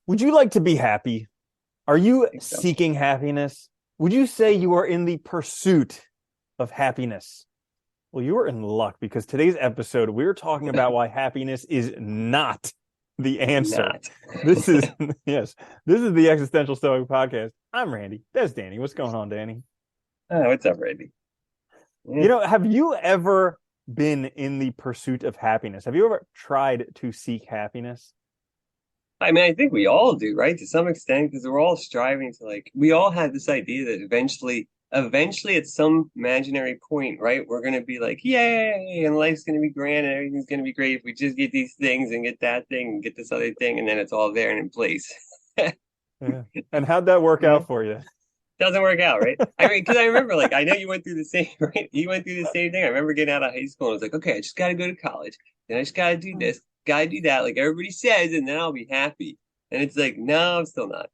Would you like to be happy? Are you I think so. seeking happiness? Would you say you are in the pursuit of happiness? Well, you are in luck because today's episode, we're talking about why happiness is not the It's answer. not. This is, yes, this is the Existential Stoic podcast. I'm Randy. That's Danny. What's going on, Danny? Oh, what's up, Randy? Yeah. Have you ever been in the pursuit of happiness? Have you ever tried to seek happiness? I mean, I think we all do, right? To some extent, because we're all striving to we all have this idea that eventually at some imaginary point, right, we're going to be like, yay, and life's going to be grand and everything's going to be great if we just get these things and get that thing and get this other thing, and then it's all there and in place. Yeah. And how'd that work Yeah. out for you? Doesn't work out, right? I mean, because I remember, I know you went through the same, right? You went through the same thing. I remember getting out of high school and I was like, okay, I just got to go to college. Then I just got to do this, got to do that, like everybody says, and then I'll be happy. And it's like, no, I'm still not.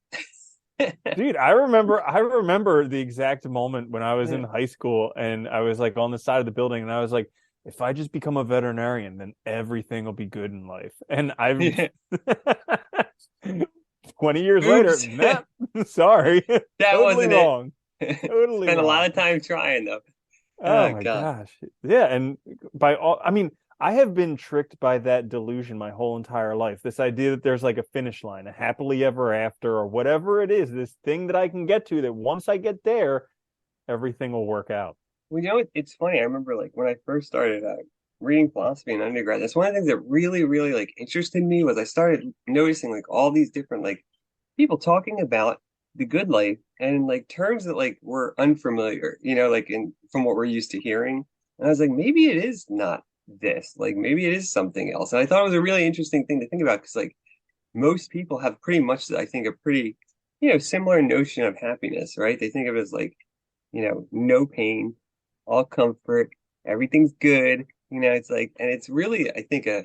Dude, I remember the exact moment when I was Yeah. in high school and I was like on the side of the building and I was like, if I just become a veterinarian, then everything will be good in life. And I've Yeah. 20 years later, Oops, nah, sorry. that Totally wasn't it. wrong. Totally Spent a lot wrong. of time trying though. Oh Oh my God. gosh. Yeah, and by all I mean, I have been tricked by that delusion my whole entire life. This idea that there's like a finish line, a happily ever after, or whatever it is, this thing that I can get to that once I get there, everything will work out. Well, it's funny. I remember when I first started reading philosophy in undergrad. That's one of the things that really, really interested me was I started noticing all these different people talking about the good life and terms that were unfamiliar, in from what we're used to hearing. And I was like, maybe it is not this. Like maybe it is something else. And I thought it was a really interesting thing to think about because most people have pretty much, I think, a pretty, similar notion of happiness, right? They think of it as no pain, all comfort, everything's good. It's and it's really, I think, a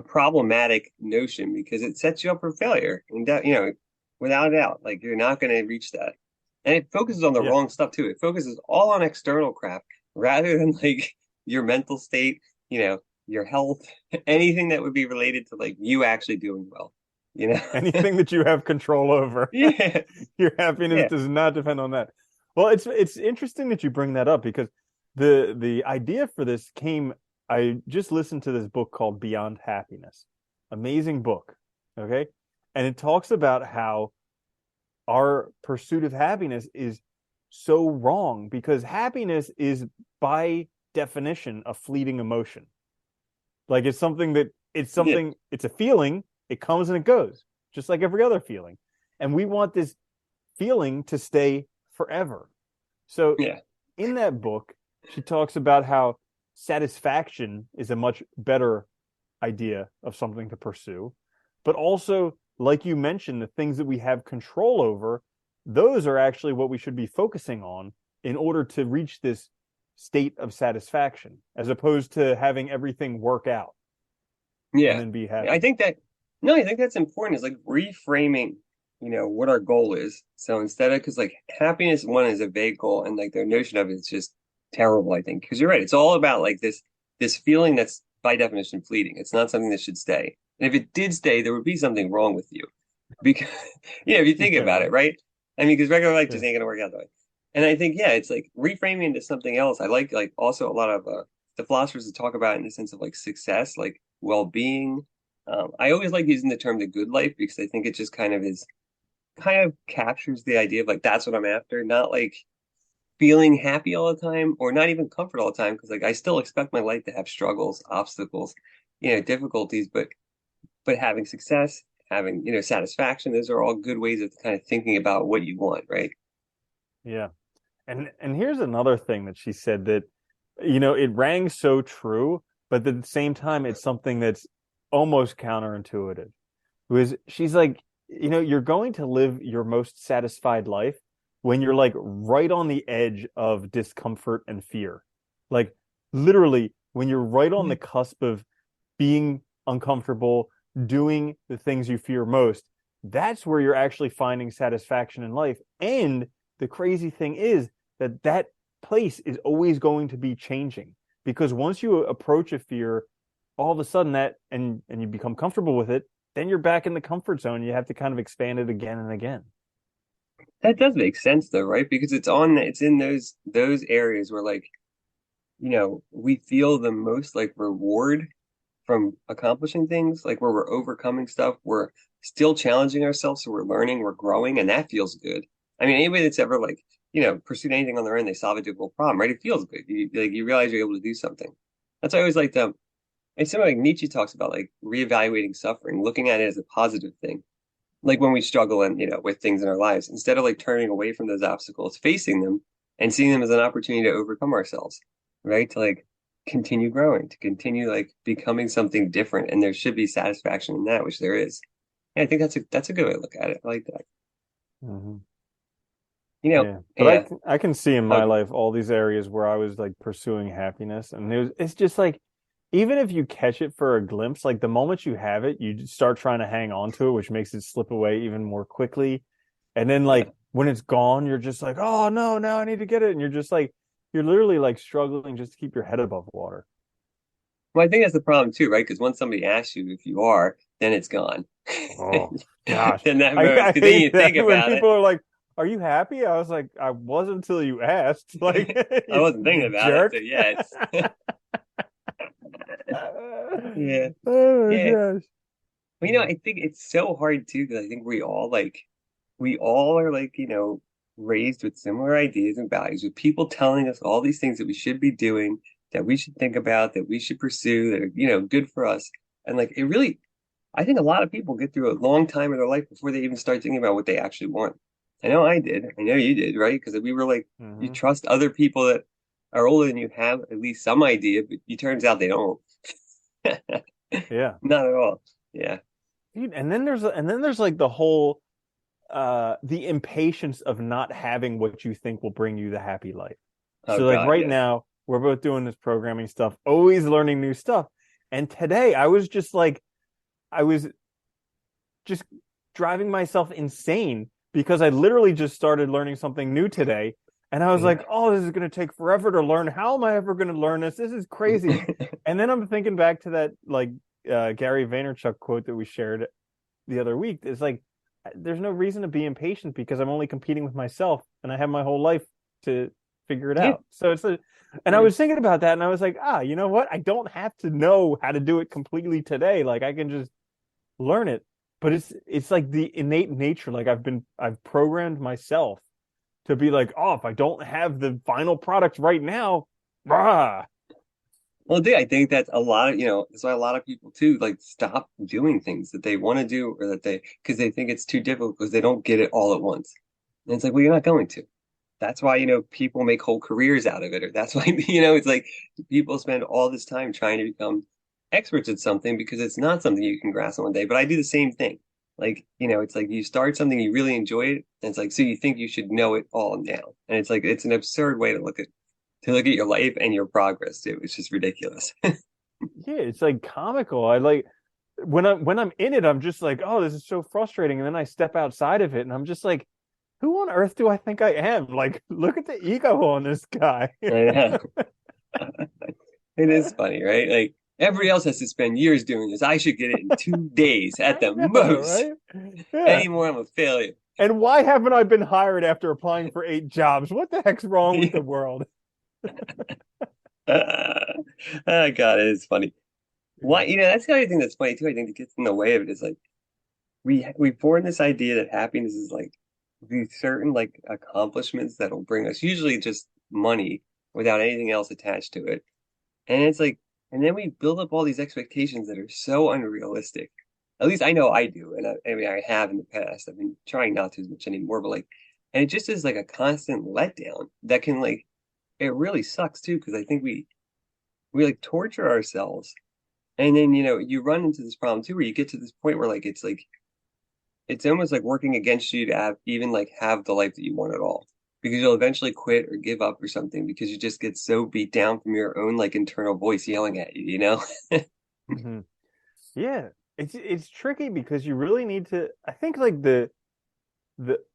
problematic notion because it sets you up for failure. And that, without a doubt, you're not going to reach that. And it focuses on the Yeah. wrong stuff too. It focuses all on external crap rather than your mental state, your health, anything that would be related to you actually doing well, you know? Anything that you have control over, Yeah. your happiness Yeah. does not depend on that. Well, it's interesting that you bring that up because the idea for this came I just listened to this book called Beyond Happiness. Amazing book, okay? And it talks about how our pursuit of happiness is so wrong because happiness is by definition a fleeting emotion. Like Yeah. it's a feeling, it comes and it goes, just like every other feeling. And we want this feeling to stay forever. So Yeah. in that book, she talks about how satisfaction is a much better idea of something to pursue, but also, like you mentioned, the things that we have control over, those are actually what we should be focusing on in order to reach this state of satisfaction, as opposed to having everything work out and Yeah. then be I happy. think that, no, I think that's important is reframing, what our goal is. So instead of, because happiness, one is a vague goal and their notion of it is just terrible, I think. Because you're right. It's all about this feeling that's by definition fleeting. It's not something that should stay. And if it did stay, there would be something wrong with you. Because, if you think Yeah, about it, right? I mean, because regular life yeah, just ain't gonna work out that way. And I think, yeah, it's reframing into something else. I like also a lot of the philosophers that talk about it in the sense of success, well-being. I always like using the term the good life because I think it just kind of captures the idea of that's what I'm after, not feeling happy all the time or not even comfort all the time because I still expect my life to have struggles, obstacles, difficulties, but having success, having satisfaction, those are all good ways of kind of thinking about what you want, right? yeah. And here's another thing that she said that it rang so true, but at the same time, it's something that's almost counterintuitive. Was she's like, you're going to live your most satisfied life when you're like right on the edge of discomfort and fear. Like literally when you're right on the cusp of being uncomfortable, doing the things you fear most, that's where you're actually finding satisfaction in life. And the crazy thing is that place is always going to be changing because once you approach a fear, all of a sudden that and you become comfortable with it, then you're back in the comfort zone. You have to kind of expand it again and again. That does make sense though, right? Because it's in those areas where like, we feel the most like reward from accomplishing things, like where we're overcoming stuff, we're still challenging ourselves, so we're learning, we're growing, and that feels good. I mean, anybody that's ever like, pursued anything on their own, they solve a difficult problem, right? It feels good. You realize you're able to do something. That's why I always like it's something like Nietzsche talks about, like reevaluating suffering, looking at it as a positive thing. Like when we struggle and with things in our lives, instead of like turning away from those obstacles, facing them and seeing them as an opportunity to overcome ourselves, right? To like continue growing, to continue like becoming something different. And there should be satisfaction in that, which there is. And I think that's a good way to look at it. I like that. Hmm. You know, Yeah, but yeah. I can see in my Uh, life all these areas where I was like pursuing happiness, and it's just like even if you catch it for a glimpse, like the moment you have it, you just start trying to hang on to it, which makes it slip away even more quickly. And then yeah. like when it's gone, you're just like, oh no, now I need to get it, and you're just like you're literally like struggling just to keep your head above water. Well, I think that's the problem too, right? Because once somebody asks you if you are, then it's gone. Oh gosh, Then that I moves, because then hate you think that when about it. people are like, "Are you happy?" I was like, "I wasn't until you asked." Like, I wasn't thinking you about it, so jerk. yeah, yeah, Oh my yeah. gosh. Well, I think it's so hard too because I think we all are like, raised with similar ideas and values, with people telling us all these things that we should be doing, that we should think about, that we should pursue, that are, good for us. And like it really, I think a lot of people get through a long time in their life before they even start thinking about what they actually want. I know I did. I know you did, right? Because we were like, you Hmm. trust other people that are older than you have at least some idea, but it turns out they don't. Yeah. Not at all. Yeah. Dude, and then there's like the whole the impatience of not having what you think will bring you the happy life. Oh So like God, right yes. now, we're both doing this programming stuff, always learning new stuff. And today I was just like I was just driving myself insane because I literally just started learning something new today. And I was like, Yeah. oh, this is going to take forever to learn. How am I ever going to learn this? This is crazy. And then I'm thinking back to that like Gary Vaynerchuk quote that we shared the other week. It's like, there's no reason to be impatient because I'm only competing with myself and I have my whole life to figure it Yeah. out. So and I Yeah. was thinking about that and I was like, you know what? I don't have to know how to do it completely today. Like I can just learn it. But it's like the innate nature. Like I've programmed myself to be like, oh, if I don't have the final product right now, rah. Well, dude, I think that's a lot of, that's why a lot of people too, like stop doing things that they want to do or because they think it's too difficult because they don't get it all at once. And it's like, well, you're not going to. That's why, people make whole careers out of it. Or that's why, it's like people spend all this time trying to become experts at something because it's not something you can grasp in one day. But I do the same thing. Like, it's like you start something, you really enjoy it, and it's like, so you think you should know it all now. And it's like, it's an absurd way to look at your life and your progress too. It's just ridiculous. Yeah, it's like comical. I like when I'm in it, I'm just like, oh, this is so frustrating. And then I step outside of it and I'm just like, who on earth do I think I am? Like, look at the ego on this guy. I know. It is funny, right? Like everybody else has to spend years doing this. I should get it in 2 days at I the know, most. right? Yeah. Anymore, I'm a failure. And why haven't I been hired after applying for 8 jobs? What the heck's wrong with the world? Oh God, it is funny. Why, that's the other thing that's funny too. I think that gets in the way of it is like we form this idea that happiness is like these certain like accomplishments that'll bring us usually just money without anything else attached to it. And it's like, and then we build up all these expectations that are so unrealistic. At least I know I do, and I mean I have in the past. I've been trying not to as much anymore, but like, and it just is like a constant letdown that can like it really sucks too because I think we like torture ourselves, and then you run into this problem too where you get to this point where like it's almost like working against you to have the life that you want at all because you'll eventually quit or give up or something because you just get so beat down from your own like internal voice yelling at you. Hmm. Yeah, it's tricky because you really need to. I think like the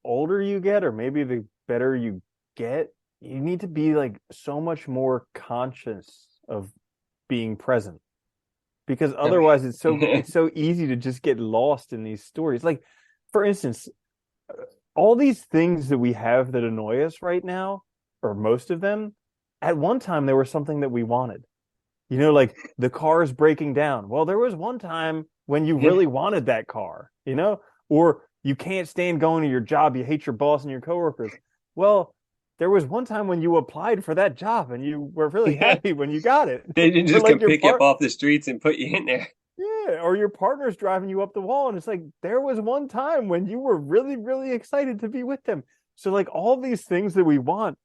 older you get, or maybe the better you get, you need to be like so much more conscious of being present. because No. otherwise it's so easy to just get lost in these stories. Like, for instance, all these things that we have that annoy us right now, or most of them, at one time they were something that we wanted. Like the car is breaking down. Well, there was one time when you Yeah. really wanted that car, or you can't stand going to your job, you hate your boss and your coworkers. Well, there was one time when you applied for that job and you were really Yeah. happy when you got it. They didn't Or just like come your pick you up part, off the streets and put you in there. yeah, or your partner's driving you up the wall, and it's like there was one time when you were really, really excited to be with them. So like all these things that we want,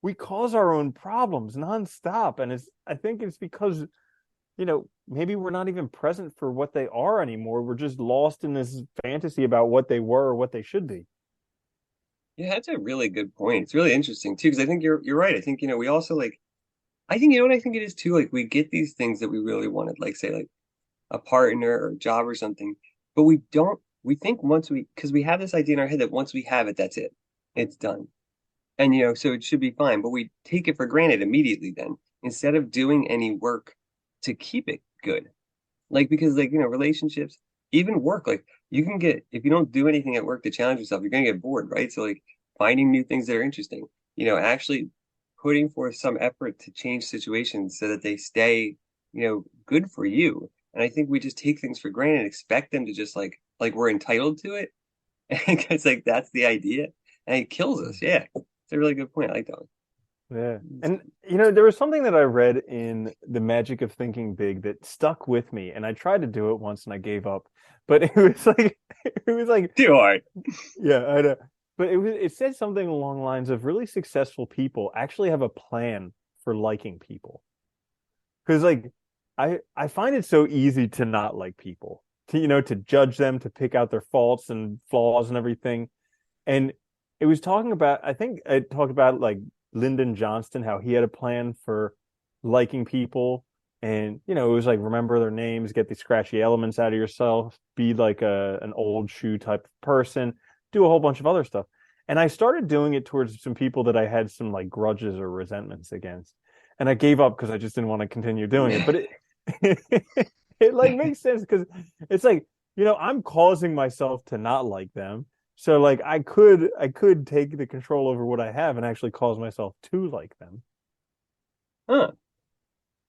we cause our own problems nonstop. And I think it's because maybe we're not even present for what they are anymore. We're just lost in this fantasy about what they were or what they should be. Yeah, that's a really good point. It's really interesting too, because I think you're right. I think, we also like I think what I think it is too, like we get these things that we really wanted, like say like a partner or a job or something, but we think once because we have this idea in our head that once we have it, that's it. It's done. And so it should be fine, but we take it for granted immediately then, instead of doing any work to keep it good. Like because like, relationships, even work, like you can get if you don't do anything at work to challenge yourself, you're gonna get bored, right? So like finding new things that are interesting, actually putting forth some effort to change situations so that they stay, good for you. And I think we just take things for granted and expect them to just like we're entitled to it. And it's like that's the idea. And it kills us. Yeah. It's a really good point. I like that Yeah. one. And there was something that I read in The Magic of Thinking Big that stuck with me, and I tried to do it once and I gave up. But it was like it was like Too hard. yeah, I know. But it said something along the lines of really successful people actually have a plan for liking people. Because like I find it so easy to not like people, to judge them, to pick out their faults and flaws and everything. And it was talking about, I think it talked about like Lyndon Johnston, how he had a plan for liking people. And, it was like, remember their names, get the scratchy elements out of yourself, be like an old shoe type of person, do a whole bunch of other stuff. And I started doing it towards some people that I had some like grudges or resentments against. And I gave up because I just didn't want to continue doing it. But it like makes sense because it's like, I'm causing myself to not like them. So like I could take the control over what I have and actually cause myself to like them. Huh.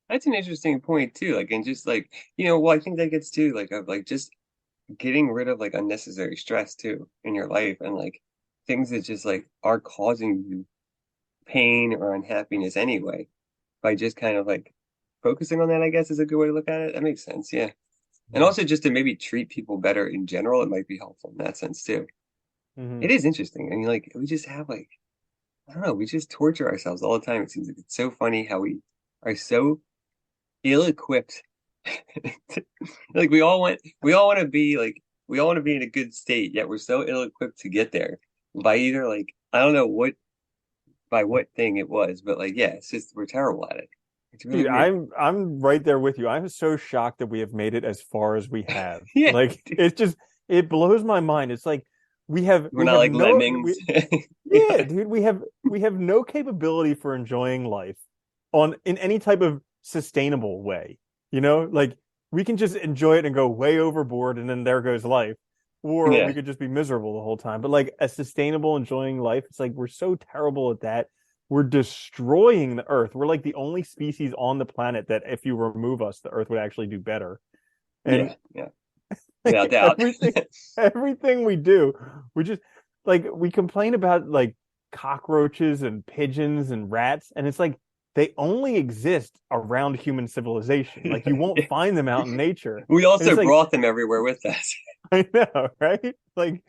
That's an interesting point too. Like, and just like, well, I think that gets too like of like just getting rid of like unnecessary stress too in your life and like things that just like are causing you pain or unhappiness anyway by just kind of like focusing on that, I guess is a good way to look at it. That makes sense. Yeah. And Yeah. also just to maybe treat people better in general, it might be helpful in that sense too. Hmm. It is interesting. I mean, like we just have like, I don't know, we just torture ourselves all the time. It seems like it's so funny how we are so ill-equipped. Like we all want to be like we all want to be in a good state, yet we're so ill-equipped to get there by either like I don't know what thing it was, but like yeah, it's just we're terrible at it. It's really Dude, weird. I'm right there with you. I'm so shocked that we have made it as far as we have. Yeah, Like dude, it's just it blows my mind. It's like we have we're we not have like no lemmings. yeah, Yeah, dude, we have no capability for enjoying life in any type of sustainable way. Like we can just enjoy it and go way overboard and then there goes life. Or yeah, we could just be miserable the whole time. But like a sustainable enjoying life, it's like we're so terrible at that. We're destroying the earth. We're like the only species on the planet that if you remove us, the earth would actually do better. And yeah, yeah, without like doubt. everything we do, we just like we complain about like cockroaches and pigeons and rats, and it's like they only exist around human civilization. Like you won't find them out in nature. We And also it's like brought them everywhere with us. I know, right? Like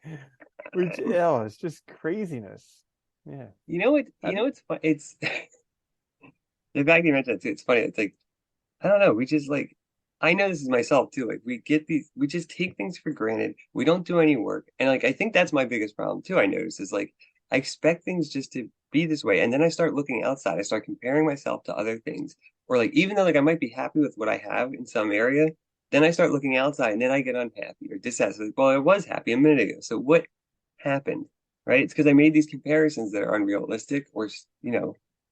oh, it's just craziness. Yeah. It's fun. It's the fact you mentioned it too. It's funny. It's like I don't know. We just like, I know this is myself too. Like, we just take things for granted. We don't do any work. And like, I think that's my biggest problem too. I notice is like, I expect things just to be this way. And then I start looking outside. I start comparing myself to other things. Or like, even though like I might be happy with what I have in some area, then I start looking outside and then I get unhappy or dissatisfied. Well, I was happy a minute ago. So what happened? Right? It's because I made these comparisons that are unrealistic or,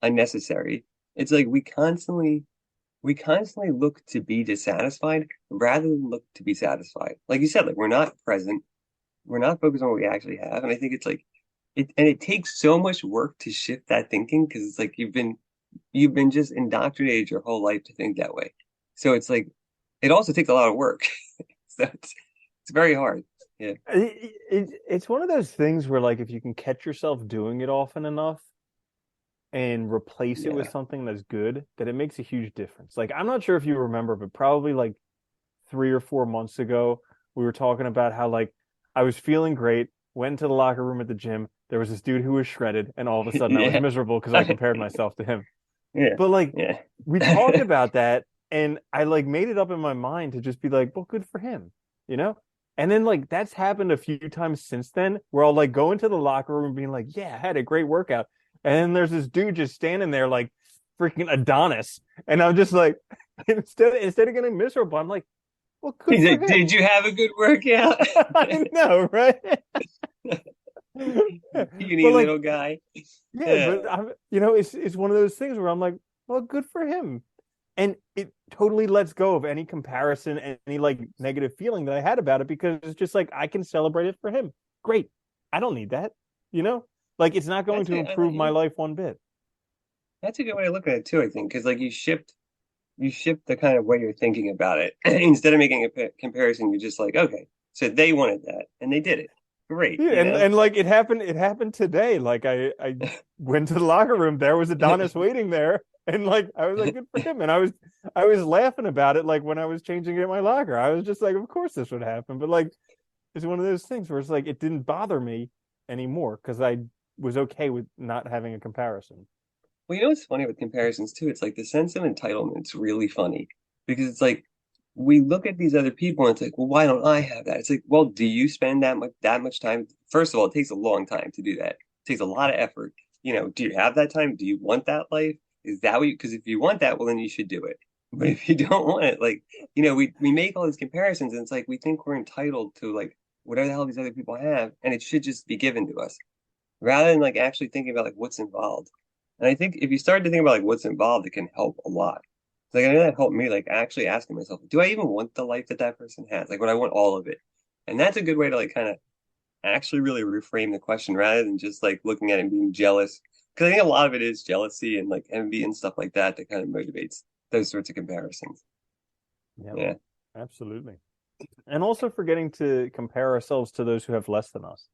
unnecessary. It's like we constantly we constantly look to be dissatisfied rather than look to be satisfied. Like you said, like we're not present, we're not focused on what we actually have. And I think it's like it takes so much work to shift that thinking because it's like you've been just indoctrinated your whole life to think that way. So it's like it also takes a lot of work. So it's very hard. Yeah. It's one of those things where like if you can catch yourself doing it often enough and replace it with Yeah. something that's good, that it makes a huge difference. Like I'm not sure if you remember, but probably like 3 or 4 months ago, we were talking about how like I was feeling great, went to the locker room at the gym. There was this dude who was shredded, and all of a sudden I was Yeah. miserable because I compared myself to him. Yeah. But like Yeah. we talked about that, and I like made it up in my mind to just be like, well, good for him, you know? And then like that's happened a few times since then where I'll like go into the locker room being like, yeah, I had a great workout. And then there's this dude just standing there like freaking Adonis. And I'm just like, instead of getting miserable, I'm like, well, good He's for like, him. did you have a good workout? I know, right? But Puny like, little guy. yeah, Yeah. but it's one of those things where I'm like, well, good for him. And it totally lets go of any comparison, any like negative feeling that I had about it because it's just like I can celebrate it for him. Great. I don't need that, you know? Like it's not going That's to a, I like, improve my yeah. life one bit. That's a good way to look at it too, I think, because like you shift the kind of way you're thinking about it. Instead of making a comparison, you're just like, okay, so they wanted that and they did it. Great, Yeah, you and know? and like it happened today. Like I went to the locker room, there was Adonis waiting there, and like I was like, good for him. And I was laughing about it like when I was changing in my locker. I was just like, of course this would happen. But like it's one of those things where it's like it didn't bother me anymore because I was okay with not having a comparison. Well, you know what's funny with comparisons too? It's like the sense of entitlement's really funny because it's like we look at these other people and it's like, well, why don't I have that? It's like, well, do you spend that much time? First of all, it takes a long time to do that. It takes a lot of effort. Do you have that time? Do you want that life? Is that what you, because if you want that, well, then you should do it. But if you don't want it, like, we make all these comparisons and it's like we think we're entitled to like whatever the hell these other people have, and it should just be given to us rather than like actually thinking about like what's involved. And I think if you start to think about like what's involved, it can help a lot. Like I know that helped me like actually asking myself, do I even want the life that that person has? Like, would I want all of it? And that's a good way to like kind of actually really reframe the question rather than just like looking at it and being jealous. Because I think a lot of it is jealousy and like envy and stuff like that that kind of motivates those sorts of comparisons. Yep, Yeah. absolutely. And also forgetting to compare ourselves to those who have less than us.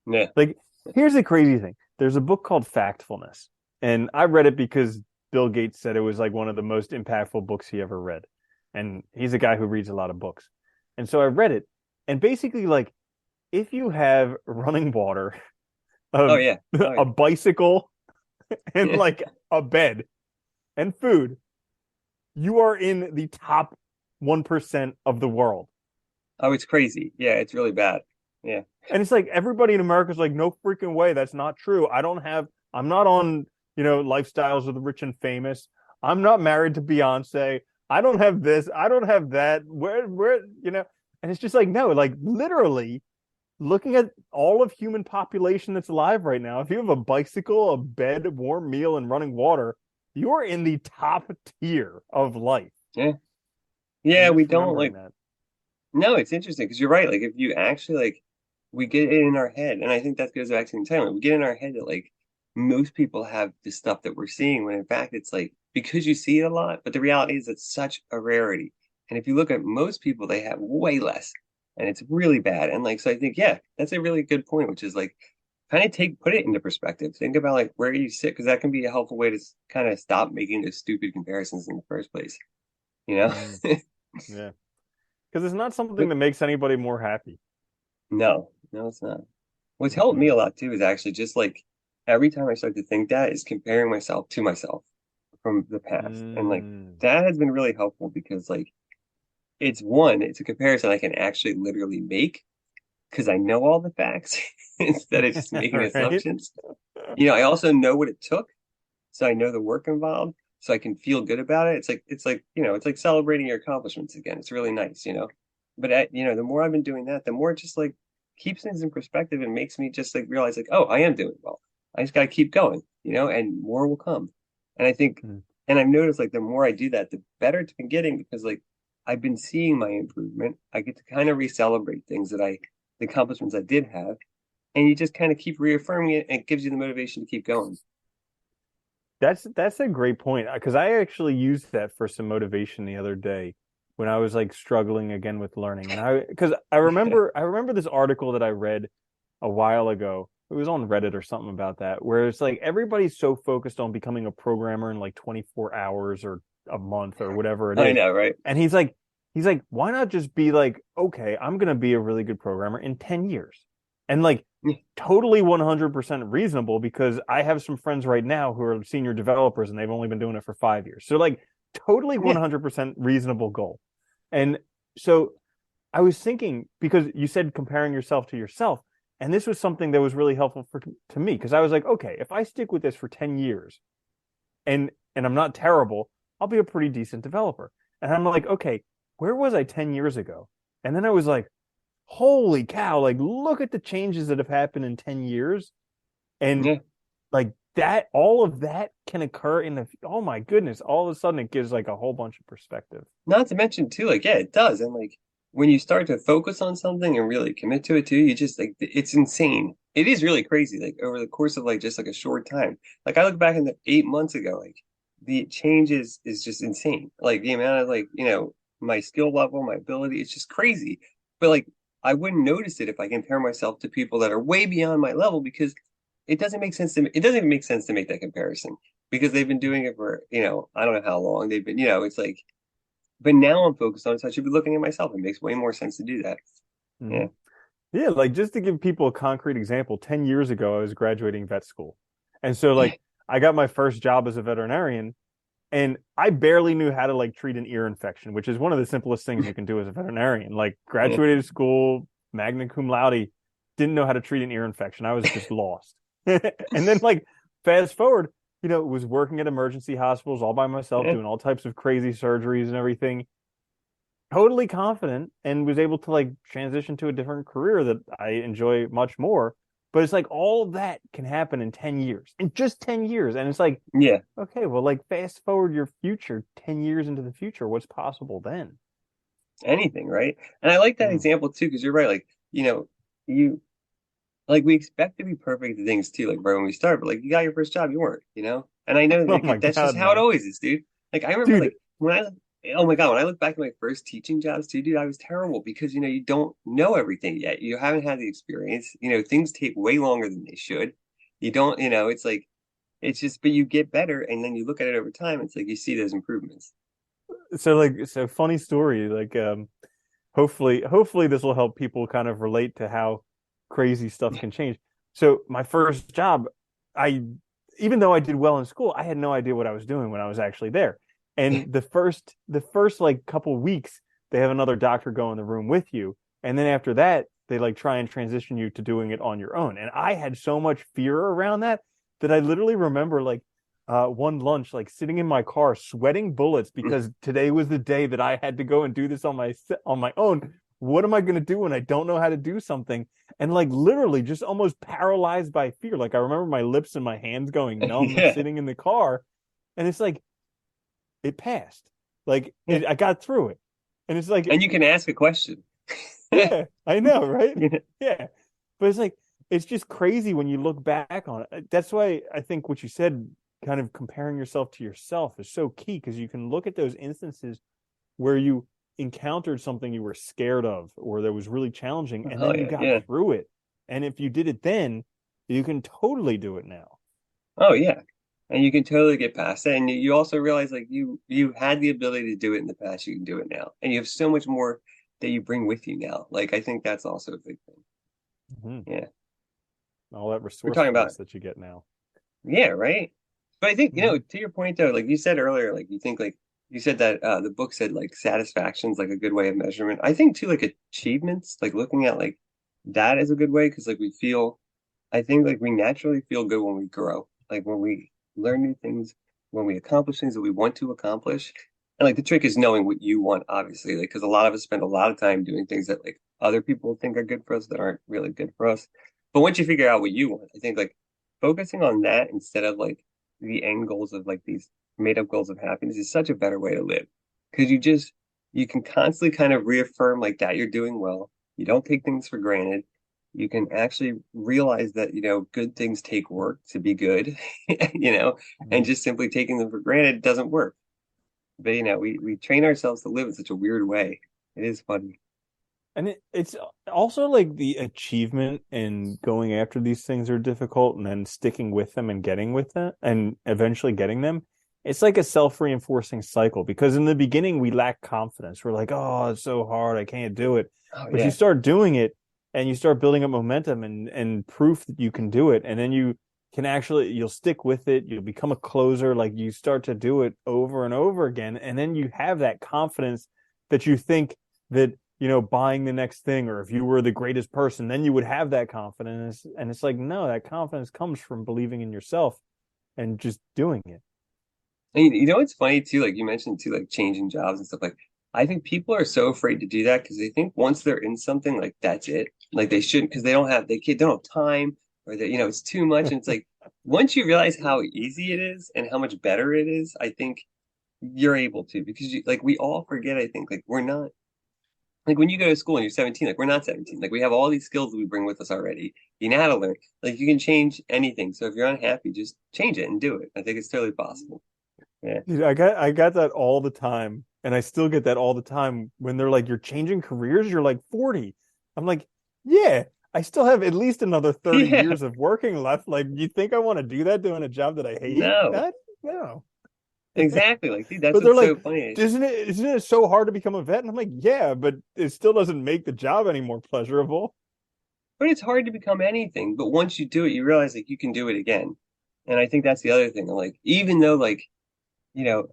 Yeah. Like, here's the crazy thing. There's a book called Factfulness, and I read it because Bill Gates said it was like one of the most impactful books he ever read. And he's a guy who reads a lot of books. And so I read it, and basically, like, if you have running water, Oh a, yeah. Oh a bicycle, and yeah. like a bed and food, you are in the top 1% of the world. Oh, it's crazy. Yeah, it's really bad. Yeah. And it's like everybody in America is like, no freaking way. That's not true. I'm not on, lifestyles of the rich and famous. I'm not married to Beyonce. I don't have this. I don't have that. And it's just like, no, like literally looking at all of human population that's alive right now, if you have a bicycle, a bed, warm meal, and running water, you're in the top tier of life. Yeah. And Yeah, we just don't remembering like. that. No, it's interesting because you're right. Like if you actually like we get it in our head, and I think that goes back to entitlement. We get in our head that like most people have the stuff that we're seeing, when in fact it's like because you see it a lot, but the reality is it's such a rarity. And if you look at most people, they have way less, and it's really bad. And like so, I think yeah, that's a really good point, which is like kind of put it into perspective. Think about like where you sit, because that can be a helpful way to kind of stop making those stupid comparisons in the first place. You know? Mm, yeah. Because it's not something But that makes anybody more happy. no, no, it's not. What's It's helped me not. a lot too is actually just like every time I start to think that is comparing myself to myself from the past. And like Mm. that has been really helpful because like it's a comparison I can actually literally make because I know all the facts instead of just making Right? assumptions. I also know what it took, so I know the work involved, so I can feel good about it. It's like celebrating your accomplishments again. It's really nice. But the more I've been doing that, the more it just like keeps things in perspective and makes me just like realize like, oh, I am doing well. I just got to keep going, and more will come. And I think Mm. And I've noticed like the more I do that, the better it's been getting because like I've been seeing my improvement. I get to kind of re-celebrate things the accomplishments I did have, and you just kind of keep reaffirming it, and it gives you the motivation to keep going. That's a great point because I actually used that for some motivation the other day when I was like struggling again with learning. And I because I remember this article that I read a while ago. It was on Reddit or something about that, where it's like everybody's so focused on becoming a programmer in like 24 hours or a month or whatever it I is. know, right? And he's like, why not just be like, okay, I'm gonna be a really good programmer in 10 years. And like Yeah, totally 100% reasonable because I have some friends right now who are senior developers and they've only been doing it for 5 years. So like totally yeah, 100% reasonable goal. And so I was thinking because you said comparing yourself to yourself, and this was something that was really helpful to me because I was like, okay, if I stick with this for 10 years and I'm not terrible, I'll be a pretty decent developer. And I'm like, okay, where was I 10 years ago? And then I was like, holy cow, like look at the changes that have happened in 10 years. And yeah. like that, all of that can occur in the, oh my goodness, all of a sudden it gives like a whole bunch of perspective. Not to mention too, like yeah, it does. And like when you start to focus on something and really commit to it too, you just like it's insane. It is really crazy. Like over the course of like just like a short time. Like I look back in the 8 months ago, like the changes is just insane. Like the amount of like, my skill level, my ability, it's just crazy. But like I wouldn't notice it if I compare myself to people that are way beyond my level because it doesn't make sense to me. It doesn't even make sense to make that comparison because they've been doing it for, I don't know how long they've been, it's like but now I'm focused on it, so I should be looking at myself. It makes way more sense to do that. Mm-hmm. Yeah. Yeah, like just to give people a concrete example, 10 years ago, I was graduating vet school. And so, Yeah. like, I got my first job as a veterinarian, and I barely knew how to like treat an ear infection, which is one of the simplest things you can do as a veterinarian. Like, Yeah. graduated school, magna cum laude, didn't know how to treat an ear infection. I was just lost. And then, like, fast forward, was working at emergency hospitals all by myself, Yeah. doing all types of crazy surgeries and everything totally confident and was able to like transition to a different career that I enjoy much more. But it's like all of that can happen in 10 years, in just 10 years. And it's like, Yeah. okay, well, like fast forward your future 10 years into the future. What's possible then? Anything, right? And I like that Mm. example too, because you're right. Like, you like we expect to be perfect at things too, like right when we start, but like you got your first job, you weren't. And I know Oh like my that's just God, how it no. always is, dude. Like I remember Dude, like oh my God, when I look back at my first teaching jobs too, dude, I was terrible because you don't know everything yet. You haven't had the experience. Things take way longer than they should. You don't, it's like it's just, but you get better, and then you look at it over time. It's like you see those improvements. so funny story. Like, hopefully this will help people kind of relate to how crazy stuff can change. So my first job, I even though I did well in school, I had no idea what I was doing when I was actually there. And the first like couple weeks, they have another doctor go in the room with you, and then after that, they like try and transition you to doing it on your own. And I had so much fear around that I literally remember like one lunch, like sitting in my car, sweating bullets because today was the day that I had to go and do this on my own. What am I going to do when I don't know how to do something? And like literally just almost paralyzed by fear. Like I remember my lips and my hands going numb Yeah, sitting in the car. And it's like, it passed. Like yeah. I got through it. And it's like, And you can ask a question. yeah, I know, right? Yeah. Yeah. But it's like, it's just crazy when you look back on it. That's why I think what you said, kind of comparing yourself to yourself, is so key because you can look at those instances where you encountered something you were scared of or that was really challenging, and Oh then you yeah, got yeah. through it. And if you did it then, you can totally do it now. Oh yeah. And you can totally get past that. And you also realize like you had the ability to do it in the past, you can do it now. And you have so much more that you bring with you now. Like I think that's also a big thing. Mhm. Yeah. All that We're talking about resourcefulness that you get now. yeah, right. But I think, Hmm. to your point though, like you said earlier, like you think like you said that the book said like satisfaction's like a good way of measurement. I think too like achievements, like looking at like that is a good way because like I think like we naturally feel good when we grow, like when we learn new things, when we accomplish things that we want to accomplish. And like the trick is knowing what you want, obviously, like because a lot of us spend a lot of time doing things that like other people think are good for us that aren't really good for us. But once you figure out what you want, I think like focusing on that instead of like the end goals of like these made up goals of happiness is such a better way to live because you can constantly kind of reaffirm like that you're doing well. You don't take things for granted. You can actually realize that, good things take work to be good, and Mhm. just simply taking them for granted doesn't work. But we train ourselves to live in such a weird way. It is funny. And it's also like the achievement and going after these things are difficult and then sticking with them and getting with them and eventually getting them. It's like a self-reinforcing cycle because in the beginning we lack confidence. We're like, oh, it's so hard. I can't do it. Oh But you yeah. start doing it and you start building up momentum and proof that you can do it. And then you'll stick with it. You'll become a closer. Like you start to do it over and over again. And then you have that confidence that you think that buying the next thing, or if you were the greatest person, then you would have that confidence. And it's like, no, that confidence comes from believing in yourself and just doing it. And what's funny too, like you mentioned too, like changing jobs and stuff like I think people are so afraid to do that because they think once they're in something, like that's it. Like they shouldn't because they don't have time or that it's too much. And it's like once you realize how easy it is and how much better it is, I think you're able to because like we all forget, I think, like we're not like when you go to school and you're 17, like we're not 17. Like we have all these skills that we bring with us already. You know how to learn. Like you can change anything. So if you're unhappy, just change it and do it. I think it's totally possible. Yeah. Dude, I got that all the time, and I still get that all the time when they're like, "You're changing careers. You're like 40." I'm like, "Yeah, I still have at least another 30 Yeah. years of working left. Like, you think I want to do that doing a job that I hate? No. That no." Exactly. Like, dude, that's But they're what's so like, funny. "Isn't it so hard to become a vet?" And I'm like, "Yeah, but it still doesn't make the job any more pleasurable." But it's hard to become anything. But once you do it, you realize like you can do it again. And I think that's the other thing. Like, even though like, you know,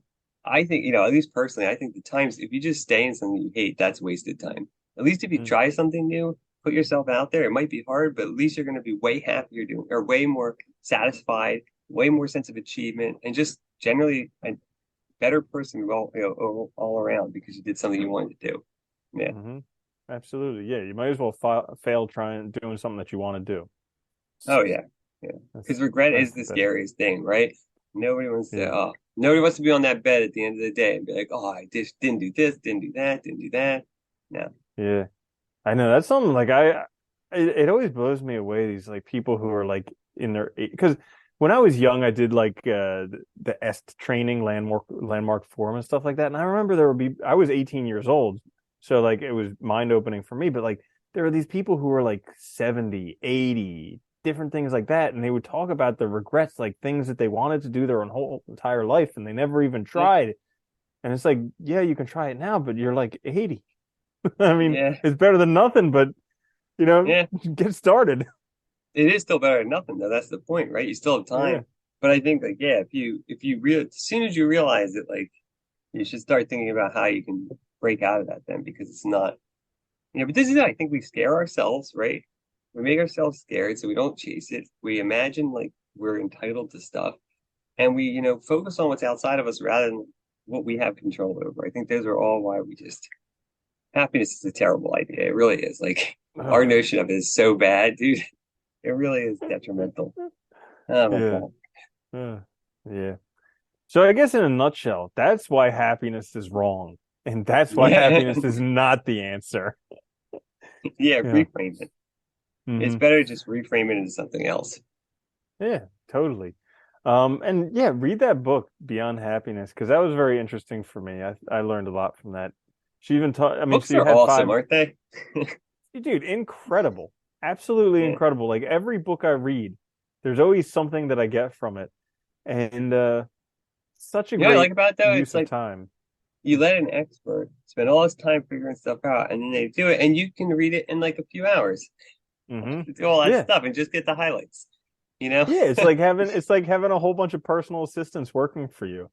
I think, at least personally, I think the times if you just stay in something you hate, that's wasted time. At least if you Mm, try something new, put yourself out there. It might be hard, but at least you're going to be way happier doing, or way more satisfied, way more sense of achievement, and just generally a better person all around because you did something you wanted to do. Yeah. hmm Absolutely. Yeah, you might as well fail trying doing something that you want to do. Oh yeah. Yeah. Because That's regret that's is the the best thing. scariest thing, right? Yeah. Nobody wants to be on that bed at the end of the day and be like, oh, I just didn't do this, didn't do that, didn't do that. No. Yeah. I know that's something like it always blows me away these like people who are like in their because when I was young I did like the EST training landmark forum and stuff like that and I remember I was 18 years old so like it was mind opening for me but like there are these people who are like 70 80 different things like that and they would talk about the regrets like things that they wanted to do their whole entire life and they never even Yeah. tried and it's like yeah you can try it now but you're like 80. I mean, Yeah. it's better than nothing, but Yeah. get started. It is still better than nothing, though. That's the point, right? You still have Yeah. time. But I think like, yeah, as soon as you realize it, like you should start thinking about how you can break out of that then because it's not, but this is it. I think we scare ourselves, right? We make ourselves scared so we don't chase it. We imagine like we're entitled to stuff and we focus on what's outside of us rather than what we have control over. I think those are all why we just happiness is a terrible idea. It really is. Like our Ugh. notion of it is so bad, dude. It really is detrimental. Oh my Yeah. God. Ugh. Yeah. So I guess in a nutshell, that's why happiness is wrong. And that's why Yeah. happiness is not the answer. Yeah, Yeah. reframe it. It's hmm better to just reframe it into something else. Yeah, totally. And yeah, read that book, Beyond Happiness, because that was very interesting for me. I learned a lot from that. She even taught, I mean, Books she are had awesome, five, aren't they? dude, incredible. Absolutely Yeah. incredible. Like every book I read, there's always something that I get from it. And such a You know what I like great about it though? use It's of like time. you let an expert spend all his time figuring stuff out, and then they do it, and you can read it in like a few hours. hmm Do all that Yeah. stuff and just get the highlights. You know? Yeah, it's like having a whole bunch of personal assistants working for you.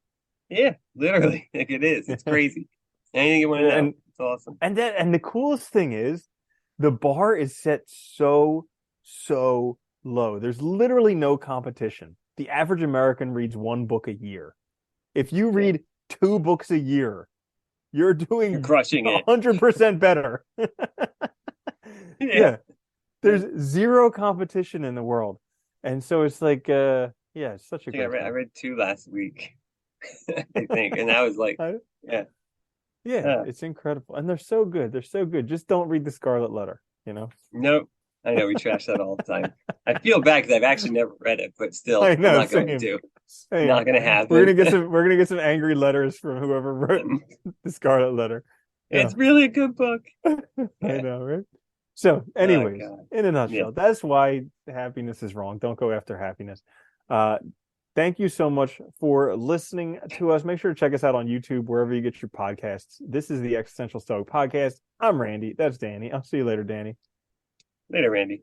Yeah, literally. Like it is. It's crazy. Anything you want to know. And It's awesome. and the coolest thing is the bar is set so low. There's literally no competition. The average American reads one book a year. If you Yeah. read two books a year, you're You're doing crushing it. 100% better. Yeah. Yeah, Yeah. there's zero competition in the world. And so it's like yeah, it's such I a think great I thing. read two last week. I think. And I was like, I- yeah, yeah, uh, it's incredible. And they're so good. They're so good. Just don't read the Scarlet Letter, you know? nope. I know we trash that all the time. I feel bad because I've actually never read it, but still, I I'm know, not going same. to. Same. Not going to happen. We're gonna get some angry letters from whoever wrote the Scarlet Letter. Yeah. It's really a good book. I Yeah. know, right? So, Oh anyways, God. in a Yeah. nutshell, that's why happiness is wrong. Don't go after happiness. Uh, thank you so much for listening to us. Make sure to check us out on YouTube, wherever you get your podcasts. This is the Existential Stoic Podcast. I'm Randy. That's Danny. I'll see you later, Danny. Later, Randy.